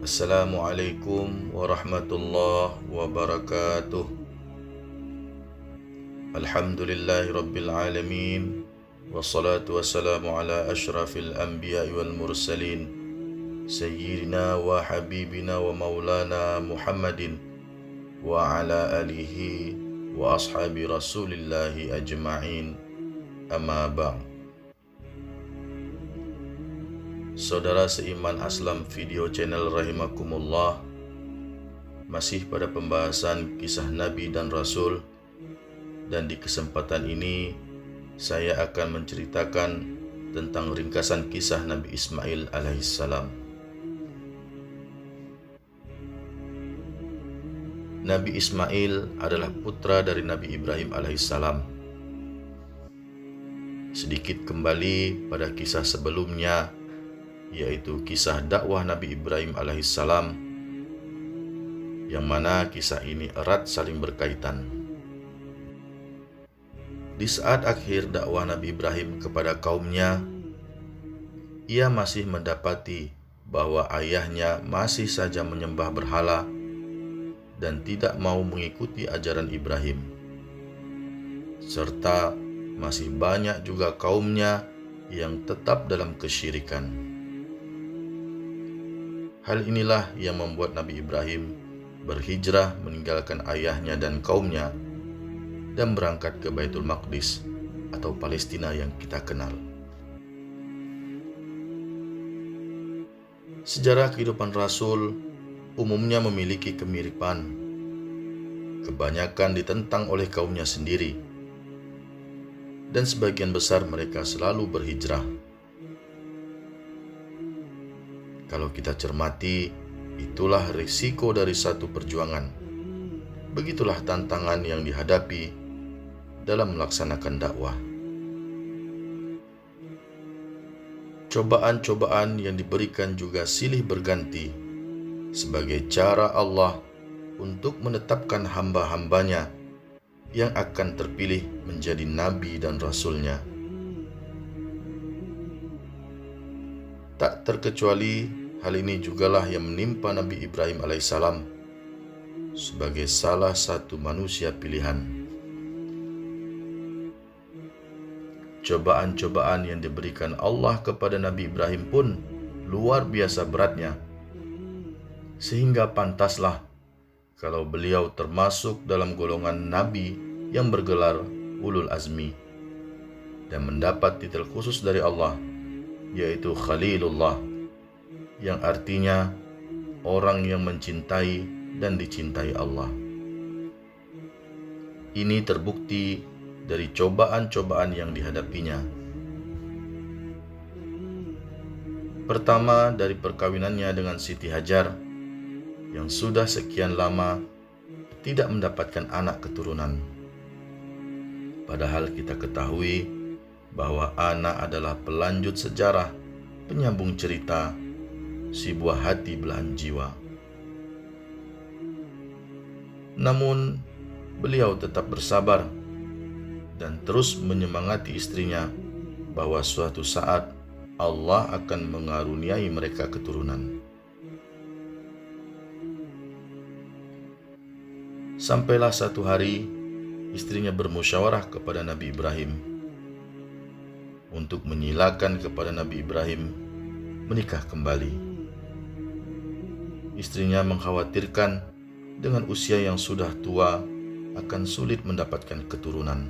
Assalamualaikum warahmatullahi wabarakatuh. Alhamdulillahi rabbil alamin. Wassalatu wassalamu ala ashrafil anbiya'i wal mursalin, Sayyidina wa habibina wa maulana Muhammadin wa ala alihi wa ashabi rasulillahi ajma'in. Amma ba'd. Saudara seiman Aslam Video Channel rahimakumullah, masih pada pembahasan kisah Nabi dan Rasul, dan di kesempatan ini saya akan menceritakan tentang ringkasan kisah Nabi Ismail alaihissalam. Nabi Ismail adalah putra dari Nabi Ibrahim alaihissalam. Sedikit kembali pada kisah sebelumnya, yaitu kisah dakwah Nabi Ibrahim alaihissalam, yang mana kisah ini erat saling berkaitan. Di saat akhir dakwah Nabi Ibrahim kepada kaumnya, ia masih mendapati bahwa ayahnya masih saja menyembah berhala dan tidak mau mengikuti ajaran Ibrahim, serta masih banyak juga kaumnya yang tetap dalam kesyirikan. Hal inilah yang membuat Nabi Ibrahim berhijrah meninggalkan ayahnya dan kaumnya dan berangkat ke Baitul Maqdis atau Palestina yang kita kenal. Sejarah kehidupan Rasul umumnya memiliki kemiripan. Kebanyakan ditentang oleh kaumnya sendiri, dan sebagian besar mereka selalu berhijrah. Kalau kita cermati, itulah risiko dari satu perjuangan. Begitulah tantangan yang dihadapi dalam melaksanakan dakwah. Cobaan-cobaan yang diberikan juga silih berganti sebagai cara Allah untuk menetapkan hamba-hambanya yang akan terpilih menjadi nabi dan rasulnya. Tak terkecuali hal ini jugalah yang menimpa Nabi Ibrahim alaihissalam sebagai salah satu manusia pilihan. Cobaan-cobaan yang diberikan Allah kepada Nabi Ibrahim pun luar biasa beratnya, sehingga pantaslah kalau beliau termasuk dalam golongan nabi yang bergelar ulul azmi dan mendapat titel khusus dari Allah, yaitu Khalilullah, yang artinya orang yang mencintai dan dicintai Allah. Ini terbukti dari cobaan-cobaan yang dihadapinya. Pertama, dari perkawinannya dengan Siti Hajar yang sudah sekian lama tidak mendapatkan anak keturunan. Padahal kita ketahui bahwa anak adalah pelanjut sejarah, penyambung cerita, si buah hati belahan jiwa. Namun, beliau tetap bersabar dan terus menyemangati istrinya bahwa suatu saat Allah akan mengaruniai mereka keturunan. Sampailah satu hari, istrinya bermusyawarah kepada Nabi Ibrahim untuk menyilakan kepada Nabi Ibrahim menikah kembali. Istrinya mengkhawatirkan dengan usia yang sudah tua akan sulit mendapatkan keturunan.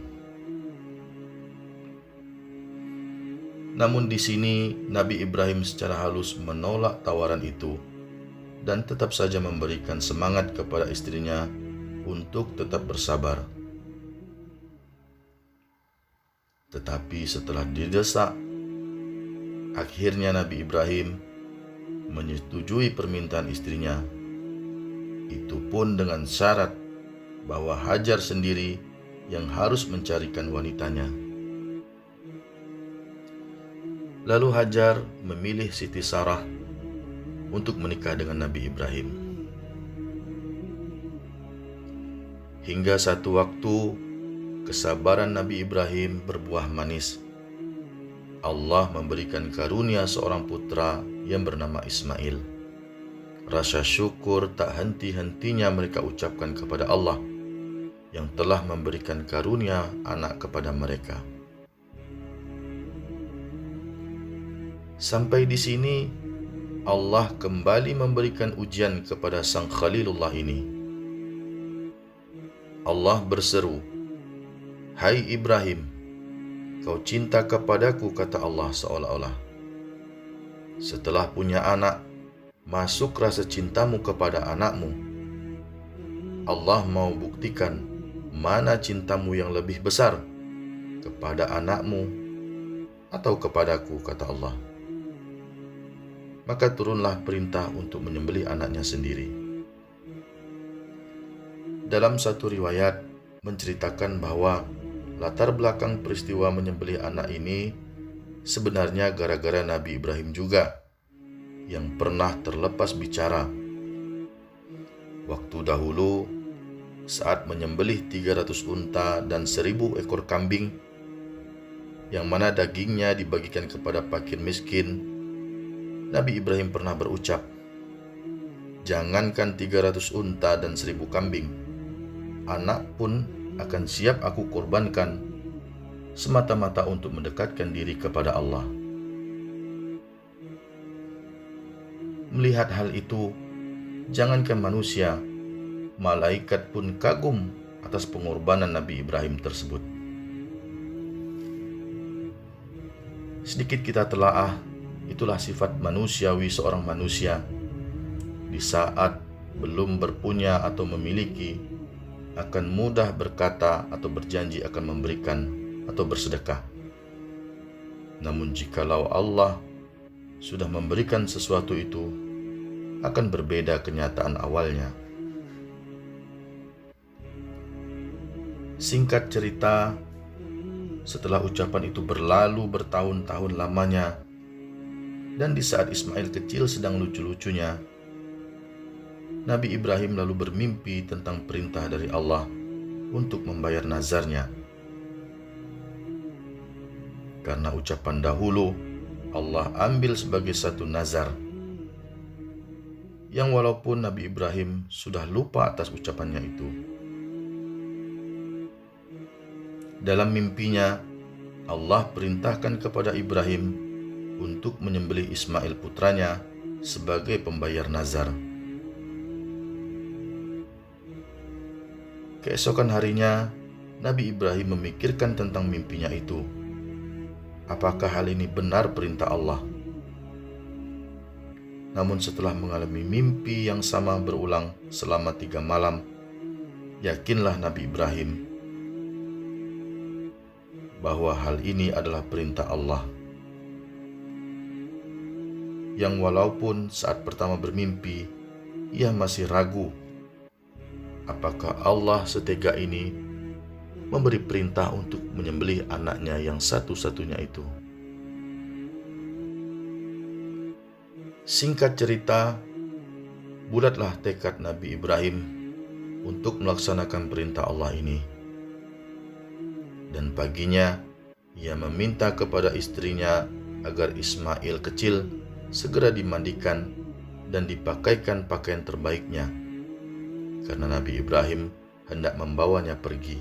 Namun di sini Nabi Ibrahim secara halus menolak tawaran itu dan tetap saja memberikan semangat kepada istrinya untuk tetap bersabar. Tetapi setelah didesak, akhirnya Nabi Ibrahim menyetujui permintaan istrinya. Itu pun dengan syarat bahwa Hajar sendiri yang harus mencarikan wanitanya. Lalu Hajar memilih Siti Sarah untuk menikah dengan Nabi Ibrahim. Hingga satu waktu kesabaran Nabi Ibrahim berbuah manis. Allah memberikan karunia seorang putra yang bernama Ismail. rasa syukur tak henti-hentinya mereka ucapkan kepada Allah yang telah memberikan karunia anak kepada mereka. Sampai di sini, Allah kembali memberikan ujian kepada sang Khalilullah ini. Allah berseru, "Hai Ibrahim, kau cinta kepadaku," kata Allah seolah-olah. "Setelah punya anak, masuk rasa cintamu kepada anakmu. Allah mau buktikan mana cintamu yang lebih besar, kepada anakmu atau kepadaku," kata Allah. Maka turunlah perintah untuk menyembelih anaknya sendiri. Dalam satu riwayat menceritakan bahwa latar belakang peristiwa menyembelih anak ini sebenarnya gara-gara Nabi Ibrahim juga, yang pernah terlepas bicara. Waktu dahulu, saat menyembelih 300 unta dan 1000 ekor kambing, yang mana dagingnya dibagikan kepada fakir miskin, Nabi Ibrahim pernah berucap, "Jangankan 300 unta dan 1000 kambing, anak pun akan siap aku korbankan, semata-mata untuk mendekatkan diri kepada Allah." Melihat hal itu, jangankan manusia, malaikat pun kagum atas pengorbanan Nabi Ibrahim tersebut. Sedikit kita telaah, itulah sifat manusiawi seorang manusia. Di saat belum berpunya atau memiliki, akan mudah berkata atau berjanji akan memberikan atau bersedekah. Namun jikalau Allah sudah memberikan sesuatu itu, akan berbeda kenyataan awalnya. Singkat cerita, setelah ucapan itu berlalu bertahun-tahun lamanya, dan di saat Ismail kecil sedang lucu-lucunya, Nabi Ibrahim lalu bermimpi tentang perintah dari Allah untuk membayar nazarnya. Karena ucapan dahulu Allah ambil sebagai satu nazar, yang walaupun Nabi Ibrahim sudah lupa atas ucapannya itu. Dalam mimpinya, Allah perintahkan kepada Ibrahim untuk menyembelih Ismail putranya sebagai pembayar nazar. Keesokan harinya, Nabi Ibrahim memikirkan tentang mimpinya itu. Apakah hal ini benar perintah Allah? Namun setelah mengalami mimpi yang sama berulang selama 3 malam, yakinlah Nabi Ibrahim bahwa hal ini adalah perintah Allah. Yang walaupun saat pertama bermimpi, ia masih ragu apakah Allah setega ini memberi perintah untuk menyembelih anaknya yang satu-satunya itu. Singkat cerita, bulatlah tekad Nabi Ibrahim untuk melaksanakan perintah Allah ini. Dan paginya, ia meminta kepada istrinya agar Ismail kecil segera dimandikan dan dipakaikan pakaian terbaiknya, karena Nabi Ibrahim hendak membawanya pergi.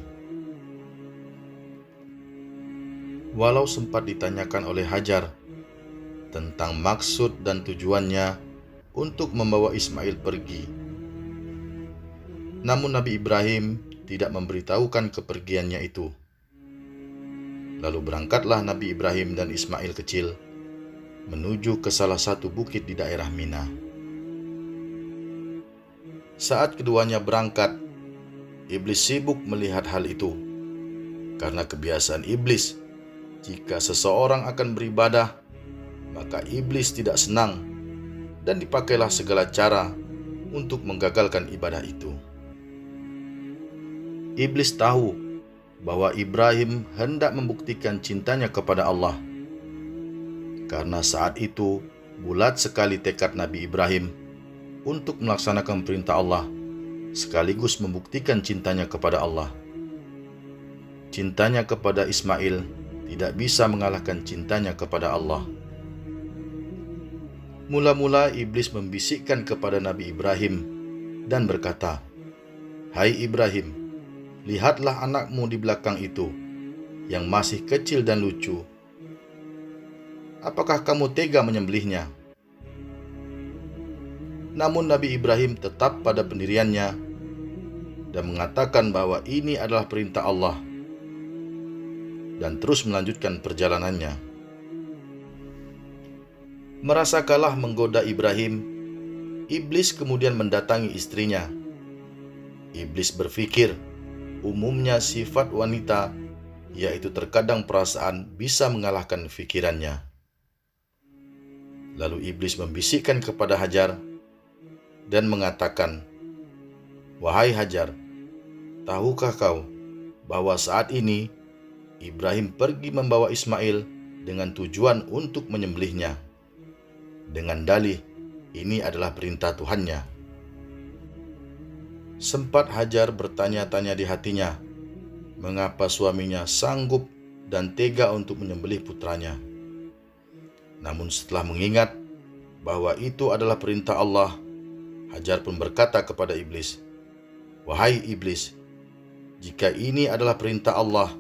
Walau sempat ditanyakan oleh Hajar tentang maksud dan tujuannya untuk membawa Ismail pergi, namun Nabi Ibrahim tidak memberitahukan kepergiannya itu. Lalu berangkatlah Nabi Ibrahim dan Ismail kecil menuju ke salah satu bukit di daerah Mina. Saat keduanya berangkat, iblis sibuk melihat hal itu. Karena kebiasaan iblis, jika seseorang akan beribadah, maka iblis tidak senang dan dipakailah segala cara untuk menggagalkan ibadah itu. Iblis tahu bahwa Ibrahim hendak membuktikan cintanya kepada Allah. Karena saat itu bulat sekali tekad Nabi Ibrahim untuk melaksanakan perintah Allah, sekaligus membuktikan cintanya kepada Allah. Cintanya kepada Ismail tidak bisa mengalahkan cintanya kepada Allah. Mula-mula iblis membisikkan kepada Nabi Ibrahim dan berkata, "Hai Ibrahim, lihatlah anakmu di belakang itu, yang masih kecil dan lucu. Apakah kamu tega menyembelihnya?" Namun Nabi Ibrahim tetap pada pendiriannya dan mengatakan bahwa ini adalah perintah Allah, dan terus melanjutkan perjalanannya. Merasa kalah menggoda Ibrahim, iblis kemudian mendatangi istrinya. Iblis berpikir, umumnya sifat wanita, yaitu terkadang perasaan, bisa mengalahkan pikirannya. Lalu iblis membisikkan kepada Hajar dan mengatakan, "Wahai Hajar, tahukah kau bahwa saat ini Ibrahim pergi membawa Ismail dengan tujuan untuk menyembelihnya, dengan dalih ini adalah perintah Tuhannya?" Sempat Hajar bertanya-tanya di hatinya, mengapa suaminya sanggup dan tega untuk menyembelih putranya. Namun setelah mengingat bahwa itu adalah perintah Allah, Hajar pun berkata kepada iblis, "Wahai iblis, jika ini adalah perintah Allah,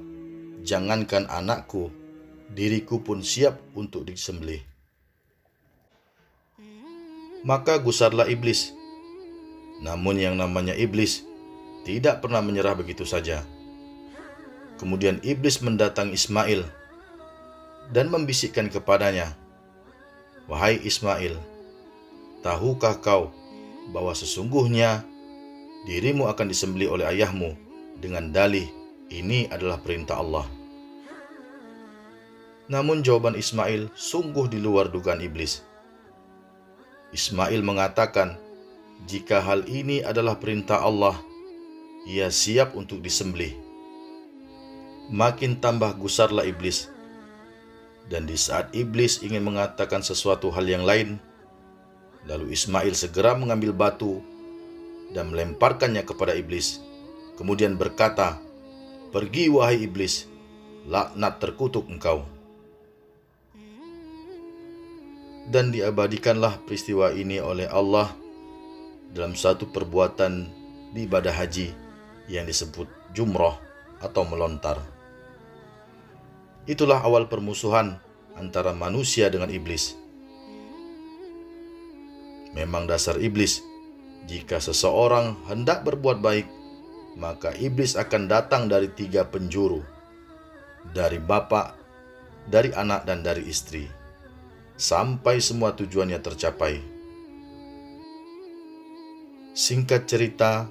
jangankan anakku, diriku pun siap untuk disembelih." Maka gusarlah iblis. Namun yang namanya iblis tidak pernah menyerah begitu saja. Kemudian iblis mendatangi Ismail dan membisikkan kepadanya, "Wahai Ismail, tahukah kau bahwa sesungguhnya dirimu akan disembelih oleh ayahmu dengan dalih ini adalah perintah Allah?" Namun jawaban Ismail sungguh di luar dugaan iblis. Ismail mengatakan, jika hal ini adalah perintah Allah, ia siap untuk disembelih. Makin tambah gusarlah iblis. Dan di saat iblis ingin mengatakan sesuatu hal yang lain, lalu Ismail segera mengambil batu dan melemparkannya kepada iblis. Kemudian berkata, "Pergi wahai iblis, laknat terkutuk engkau." Dan diabadikanlah peristiwa ini oleh Allah dalam satu perbuatan di ibadah haji yang disebut jumrah atau melontar. Itulah awal permusuhan antara manusia dengan iblis. Memang dasar iblis, jika seseorang hendak berbuat baik, maka iblis akan datang dari 3 penjuru, dari bapak, dari anak, dan dari istri, sampai semua tujuannya tercapai. Singkat cerita,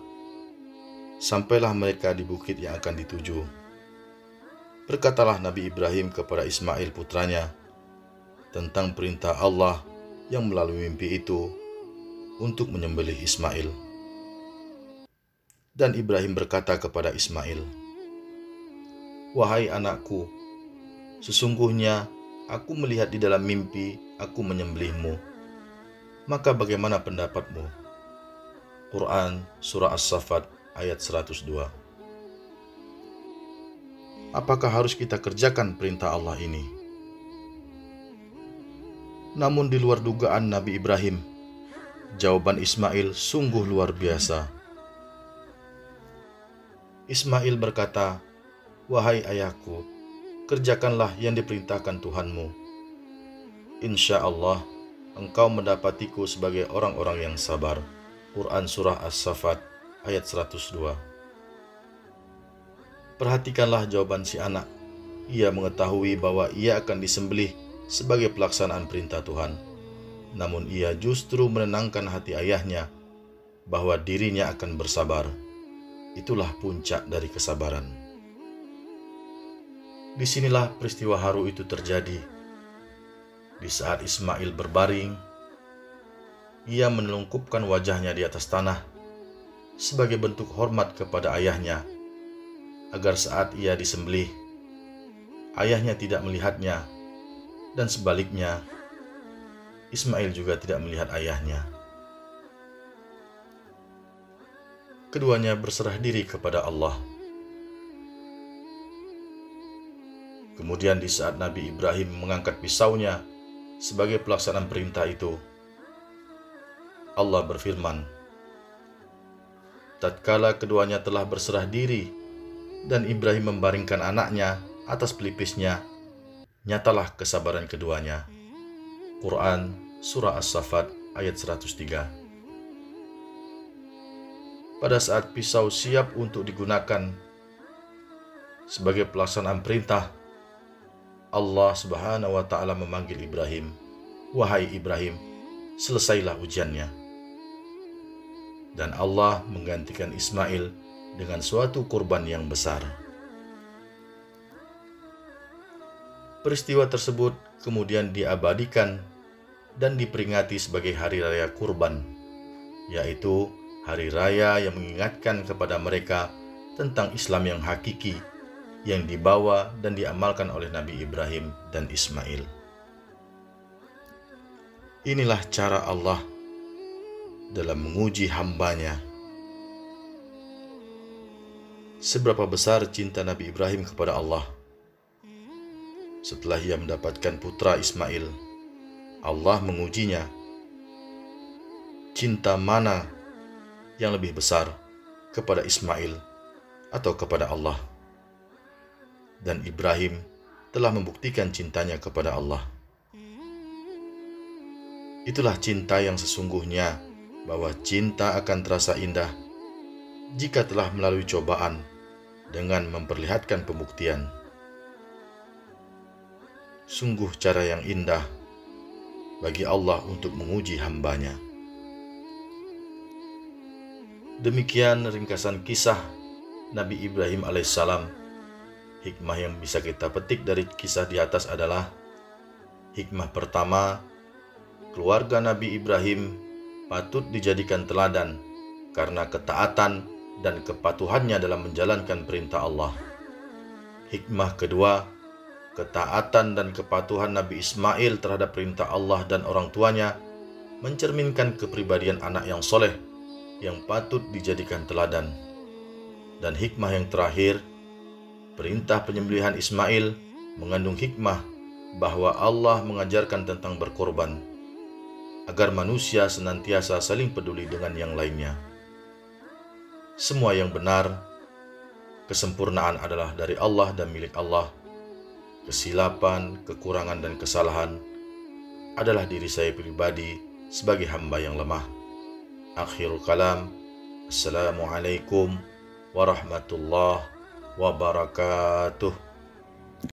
sampailah mereka di bukit yang akan dituju. Berkatalah Nabi Ibrahim kepada Ismail putranya tentang perintah Allah yang melalui mimpi itu untuk menyembelih Ismail. Dan Ibrahim berkata kepada Ismail, "Wahai anakku, sesungguhnya aku melihat di dalam mimpi aku menyembelihmu. Maka bagaimana pendapatmu?" Quran Surah As-Saffat ayat 102. Apakah harus kita kerjakan perintah Allah ini? Namun di luar dugaan Nabi Ibrahim, jawaban Ismail sungguh luar biasa. Ismail berkata, "Wahai ayahku, kerjakanlah yang diperintahkan Tuhanmu. Insya Allah, engkau mendapatiku sebagai orang-orang yang sabar." Quran Surah As-Saffat ayat 102. Perhatikanlah jawaban si anak. Ia mengetahui bahwa ia akan disembelih sebagai pelaksanaan perintah Tuhan. Namun ia justru menenangkan hati ayahnya bahwa dirinya akan bersabar. Itulah puncak dari kesabaran. Disinilah peristiwa haru itu terjadi. Di saat Ismail berbaring, ia menelungkupkan wajahnya di atas tanah sebagai bentuk hormat kepada ayahnya, agar saat ia disembelih, ayahnya tidak melihatnya, dan sebaliknya, Ismail juga tidak melihat ayahnya. Keduanya berserah diri kepada Allah. Kemudian di saat Nabi Ibrahim mengangkat pisaunya sebagai pelaksanaan perintah itu, Allah berfirman, tatkala keduanya telah berserah diri dan Ibrahim membaringkan anaknya atas pelipisnya, nyatalah kesabaran keduanya. Quran Surah As-Saffat ayat 103. Pada saat pisau siap untuk digunakan sebagai pelaksanaan perintah, Allah Subhanahu wa Ta'ala memanggil Ibrahim, "Wahai Ibrahim, selesailah ujiannya." Dan Allah menggantikan Ismail dengan suatu kurban yang besar. Peristiwa tersebut kemudian diabadikan dan diperingati sebagai hari raya kurban, yaitu hari raya yang mengingatkan kepada mereka tentang Islam yang hakiki yang dibawa dan diamalkan oleh Nabi Ibrahim dan Ismail. Inilah cara Allah dalam menguji hambanya. Seberapa besar cinta Nabi Ibrahim kepada Allah. Setelah ia mendapatkan putra Ismail, Allah mengujinya. Cinta mana yang lebih besar, kepada Ismail atau kepada Allah? Dan Ibrahim telah membuktikan cintanya kepada Allah. Itulah cinta yang sesungguhnya, bahwa cinta akan terasa indah jika telah melalui cobaan dengan memperlihatkan pembuktian. Sungguh cara yang indah bagi Allah untuk menguji hambanya. Demikian ringkasan kisah Nabi Ibrahim alaihissalam. Hikmah yang bisa kita petik dari kisah di atas adalah: hikmah pertama, keluarga Nabi Ibrahim patut dijadikan teladan karena ketaatan dan kepatuhannya dalam menjalankan perintah Allah. Hikmah kedua, ketaatan dan kepatuhan Nabi Ismail terhadap perintah Allah dan orang tuanya mencerminkan kepribadian anak yang soleh yang patut dijadikan teladan. Dan hikmah yang terakhir, perintah penyembelihan Ismail mengandung hikmah bahwa Allah mengajarkan tentang berkorban, agar manusia senantiasa saling peduli dengan yang lainnya. Semua yang benar, kesempurnaan adalah dari Allah dan milik Allah. Kesilapan, kekurangan, dan kesalahan adalah diri saya pribadi sebagai hamba yang lemah. Akhirul kalam. Assalamualaikum warahmatullahi wabarakatuh.